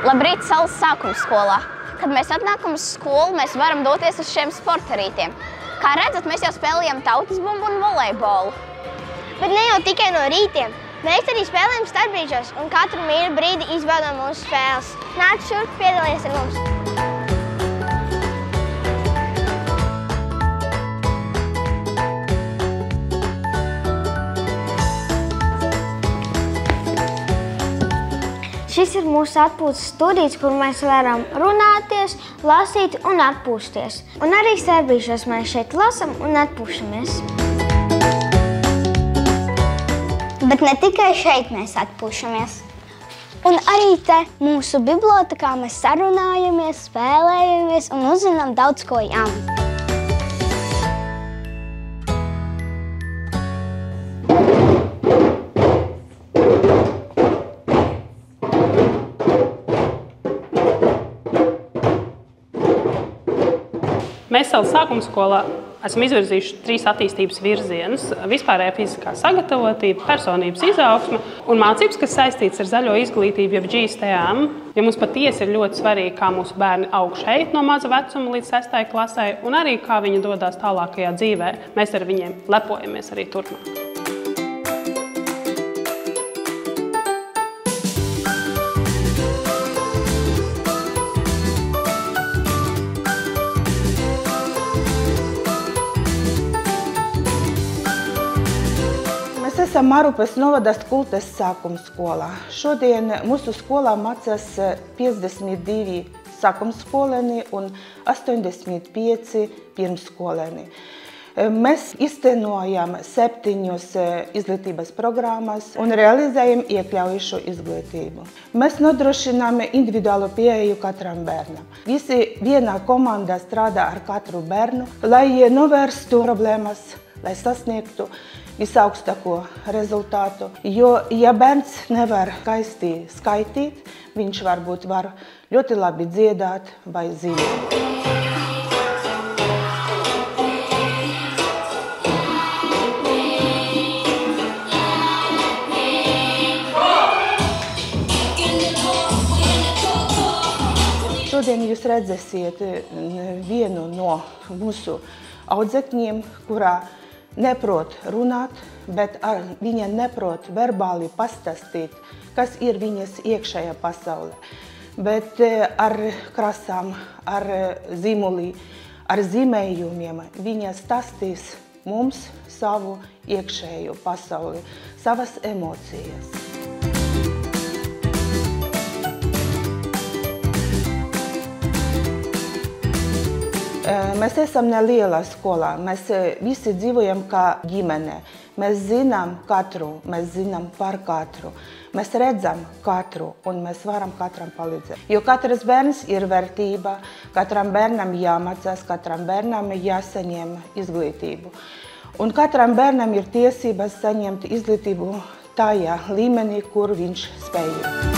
Labrīt Salas sākuma skolā. Kad mēs atnākam uz skolu, mēs varam doties uz šiem sporta rītiem. Kā redzat, mēs jau spēlējam tautas bumbu un volejbolu. Bet ne jau tikai no rītiem. Mēs arī spēlējam starpbrīžos un katru mīļu brīdi izbaudām mūsu spēles. Nāc šurp, piedalies ar mums! Šis ir mūsu atpūtas studijas, kur mēs varam runāties, lasīt un atpūsties. Un arī starpbrīžos mēs šeit lasam un atpūšamies. Bet ne tikai šeit mēs atpūšamies. Un arī te mūsu bibliotekā mēs sarunājamies, spēlējamies un uzzinām daudz ko jaunu. Mēs Salas sākuma skolā esam izvirzījuši 3 attīstības virzienus – vispārējā fiziskā sagatavotība, personības izaugsme un mācības, kas saistītas ar zaļo izglītību, jeb GSTM. Ja mums patiesi ir ļoti svarīgi, kā mūsu bērni aug šeit no maza vecuma līdz 6. klasē un arī kā viņi dodas tālākajā dzīvē, mēs ar viņiem lepojamies arī turpmāk. Mēs esam Marupes novada Kultes sākuma skolā. Šodien mūsu skolā mācās 52 sākuma skolēni un 85 pirmsskolēni. Mēs iztenojam 7 izglītības programmas un realizējam iekļaujošu izglītību. Mēs nodrošinām individuālu pieeju katram bērnam. Visi vienā komandā strādā ar katru bērnu, lai novērstu problēmas, lai sasniegtu visaugstāko rezultātu. Jo, ja bērns nevar skaisti skaitīt, viņš varbūt var ļoti labi dziedāt vai zīmēt. Šodien jūs redzēsiet vienu no mūsu audzēkņiem, kurā neprot runāt, bet viņa neprot verbāli pastāstīt, kas ir viņas iekšējā pasaulē. Bet ar krāsām, ar zīmoli, ar zīmējumiem viņa stāstīs mums savu iekšējo pasauli, savas emocijas. Mēs esam nelielā skolā, mēs visi dzīvojam kā ģimene. Mēs zinām katru, mēs zinām par katru. Mēs redzam katru un mēs varam katram palīdzēt. Jo katrs bērns ir vērtība, katram bērnam jāmācās, katram bērnam jāsaņem izglītību. Un katram bērnam ir tiesības saņemt izglītību tajā līmenī, kur viņš spēj.